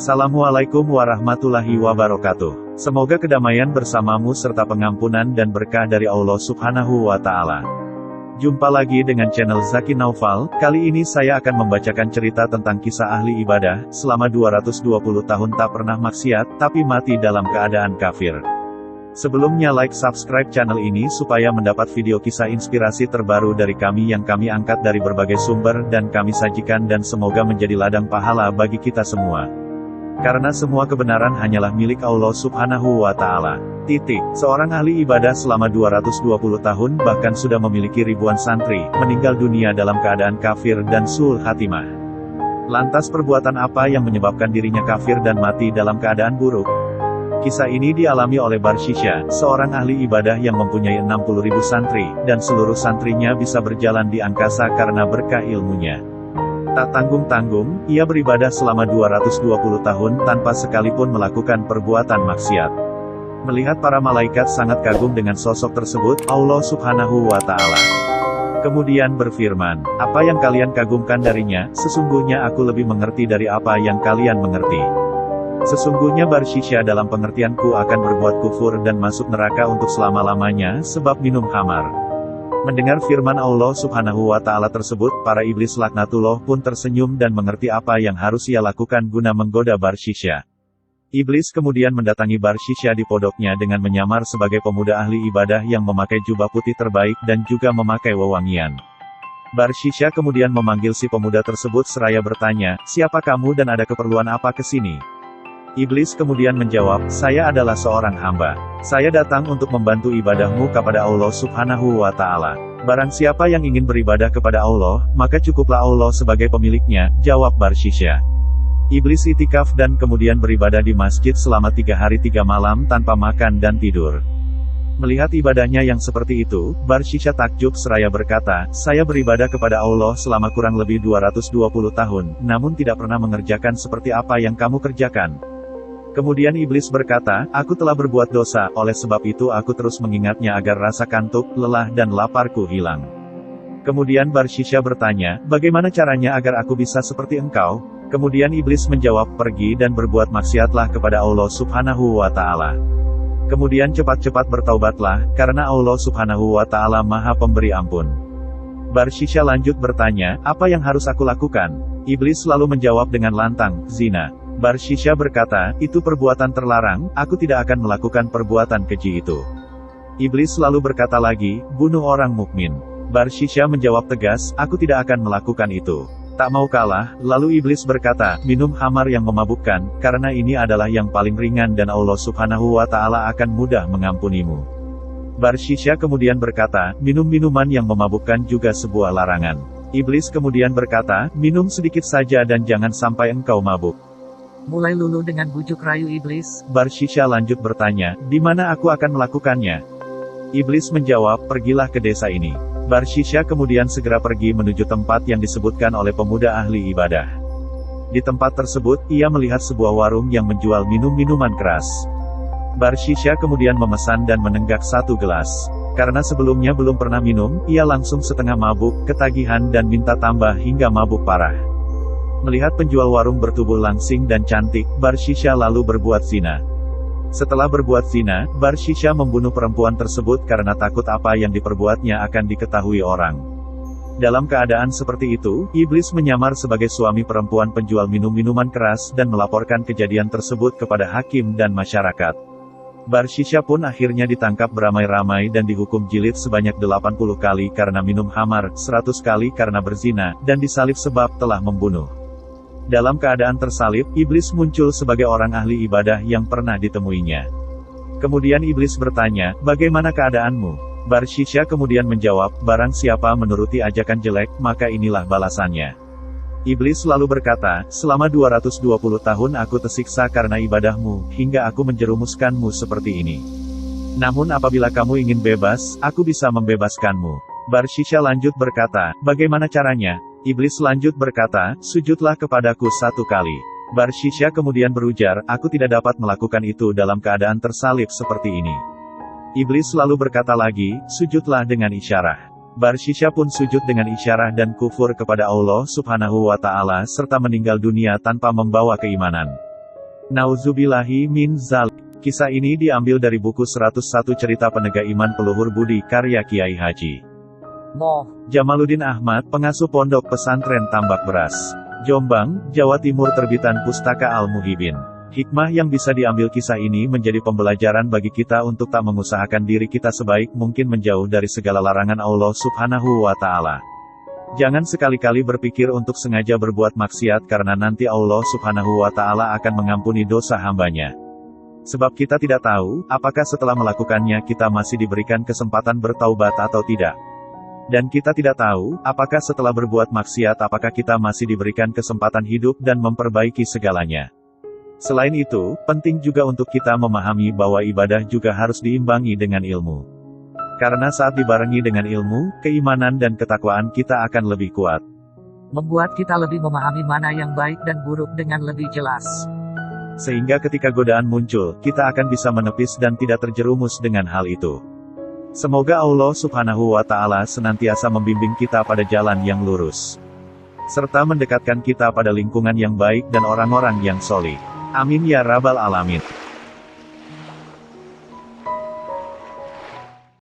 Assalamualaikum warahmatullahi wabarakatuh. Semoga kedamaian bersamamu serta pengampunan dan berkah dari Allah Subhanahu wa Ta'ala. Jumpa lagi dengan channel Zaki Naufal. Kali ini saya akan membacakan cerita tentang kisah ahli ibadah selama 220 tahun tak pernah maksiat, tapi mati dalam keadaan kafir. Sebelumnya like subscribe channel ini supaya mendapat video kisah inspirasi terbaru dari kami yang kami angkat dari berbagai sumber dan kami sajikan, dan semoga menjadi ladang pahala bagi kita semua. Karena semua kebenaran hanyalah milik Allah Subhanahu wa Ta'ala. Seorang ahli ibadah selama 220 tahun bahkan sudah memiliki ribuan santri, meninggal dunia dalam keadaan kafir dan su'ul khatimah. Lantas perbuatan apa yang menyebabkan dirinya kafir dan mati dalam keadaan buruk? Kisah ini dialami oleh Barshisha, seorang ahli ibadah yang mempunyai 60.000 santri, dan seluruh santrinya bisa berjalan di angkasa karena berkah ilmunya. Tak tanggung-tanggung, ia beribadah selama 220 tahun tanpa sekalipun melakukan perbuatan maksiat. Melihat para malaikat sangat kagum dengan sosok tersebut, Allah Subhanahu wa Ta'ala kemudian berfirman, "Apa yang kalian kagumkan darinya? Sesungguhnya aku lebih mengerti dari apa yang kalian mengerti. Sesungguhnya Barshisha dalam pengertianku akan berbuat kufur dan masuk neraka untuk selama-lamanya, sebab minum khamar." Mendengar firman Allah Subhanahu wa Ta'ala tersebut, para iblis laknatullah pun tersenyum dan mengerti apa yang harus ia lakukan guna menggoda Barshisha. Iblis kemudian mendatangi Barshisha di pondoknya dengan menyamar sebagai pemuda ahli ibadah yang memakai jubah putih terbaik dan juga memakai wewangian. Barshisha kemudian memanggil si pemuda tersebut seraya bertanya, "Siapa kamu dan ada keperluan apa ke sini?" Iblis kemudian menjawab, "Saya adalah seorang hamba. Saya datang untuk membantu ibadahmu kepada Allah Subhanahu wa Ta'ala. Barang siapa yang ingin beribadah kepada Allah, maka cukuplah Allah sebagai pemiliknya," jawab Barshisha. Iblis itikaf dan kemudian beribadah di masjid selama 3 hari 3 malam tanpa makan dan tidur. Melihat ibadahnya yang seperti itu, Barshisha takjub seraya berkata, "Saya beribadah kepada Allah selama kurang lebih 220 tahun, namun tidak pernah mengerjakan seperti apa yang kamu kerjakan." Kemudian iblis berkata, "Aku telah berbuat dosa, oleh sebab itu aku terus mengingatnya agar rasa kantuk, lelah dan laparku hilang." Kemudian Barshisha bertanya, "Bagaimana caranya agar aku bisa seperti engkau?" Kemudian iblis menjawab, "Pergi dan berbuat maksiatlah kepada Allah Subhanahu wa Ta'ala. Kemudian cepat-cepat bertaubatlah, karena Allah Subhanahu wa Ta'ala Maha Pemberi Ampun." Barshisha lanjut bertanya, "Apa yang harus aku lakukan?" Iblis lalu menjawab dengan lantang, "Zina." Barshisha berkata, "Itu perbuatan terlarang, aku tidak akan melakukan perbuatan keji itu." Iblis lalu berkata lagi, "Bunuh orang mukmin." Barshisha menjawab tegas, "Aku tidak akan melakukan itu." Tak mau kalah, lalu iblis berkata, "Minum khamar yang memabukkan, karena ini adalah yang paling ringan dan Allah Subhanahu wa Ta'ala akan mudah mengampunimu." Barshisha kemudian berkata, "Minum minuman yang memabukkan juga sebuah larangan." Iblis kemudian berkata, "Minum sedikit saja dan jangan sampai engkau mabuk." Mulai luluh dengan bujuk rayu iblis, Barshisha lanjut bertanya, "Di mana aku akan melakukannya?" Iblis menjawab, "Pergilah ke desa ini." Barshisha kemudian segera pergi menuju tempat yang disebutkan oleh pemuda ahli ibadah. Di tempat tersebut, ia melihat sebuah warung yang menjual minuman keras. Barshisha kemudian memesan dan menenggak 1 gelas. Karena sebelumnya belum pernah minum, ia langsung setengah mabuk, ketagihan dan minta tambah hingga mabuk parah. Melihat penjual warung bertubuh langsing dan cantik, Barshisha lalu berbuat zina. Setelah berbuat zina, Barshisha membunuh perempuan tersebut karena takut apa yang diperbuatnya akan diketahui orang. Dalam keadaan seperti itu, iblis menyamar sebagai suami perempuan penjual minuman keras dan melaporkan kejadian tersebut kepada hakim dan masyarakat. Barshisha pun akhirnya ditangkap beramai-ramai dan dihukum jilid sebanyak 80 kali karena minum khamar, 100 kali karena berzina, dan disalib sebab telah membunuh. Dalam keadaan tersalib, iblis muncul sebagai orang ahli ibadah yang pernah ditemuinya. Kemudian iblis bertanya, "Bagaimana keadaanmu?" Barshisha kemudian menjawab, "Barang siapa menuruti ajakan jelek, maka inilah balasannya." Iblis lalu berkata, "Selama 220 tahun aku tersiksa karena ibadahmu, hingga aku menjerumuskanmu seperti ini. Namun apabila kamu ingin bebas, aku bisa membebaskanmu." Barshisha lanjut berkata, "Bagaimana caranya?" Iblis lanjut berkata, "Sujudlah kepadaku 1 kali." Barshisha kemudian berujar, "Aku tidak dapat melakukan itu dalam keadaan tersalib seperti ini." Iblis lalu berkata lagi, "Sujudlah dengan isyarah." Barshisha pun sujud dengan isyarah dan kufur kepada Allah Subhanahu wa Ta'ala serta meninggal dunia tanpa membawa keimanan. Nauzubillahi min dzalik. Kisah ini diambil dari buku 101 Cerita Penegak Iman Peluhur Budi karya Kiai Haji Jamaluddin Ahmad, pengasuh Pondok Pesantren Tambak Beras, Jombang, Jawa Timur. Terbitan Pustaka Al-Muhibin. Hikmah yang bisa diambil kisah ini menjadi pembelajaran bagi kita untuk tak mengusahakan diri kita sebaik mungkin menjauh dari segala larangan Allah Subhanahu wa Ta'ala. Jangan sekali-kali berpikir untuk sengaja berbuat maksiat karena nanti Allah Subhanahu wa Ta'ala akan mengampuni dosa hambanya. Sebab kita tidak tahu, apakah setelah melakukannya kita masih diberikan kesempatan bertaubat atau tidak. Dan kita tidak tahu, apakah setelah berbuat maksiat apakah kita masih diberikan kesempatan hidup dan memperbaiki segalanya. Selain itu, penting juga untuk kita memahami bahwa ibadah juga harus diimbangi dengan ilmu. Karena saat dibarengi dengan ilmu, keimanan dan ketakwaan kita akan lebih kuat. Membuat kita lebih memahami mana yang baik dan buruk dengan lebih jelas. Sehingga ketika godaan muncul, kita akan bisa menepis dan tidak terjerumus dengan hal itu. Semoga Allah Subhanahu wa Ta'ala senantiasa membimbing kita pada jalan yang lurus, serta mendekatkan kita pada lingkungan yang baik dan orang-orang yang solih. Amin ya Rabbal Alamin.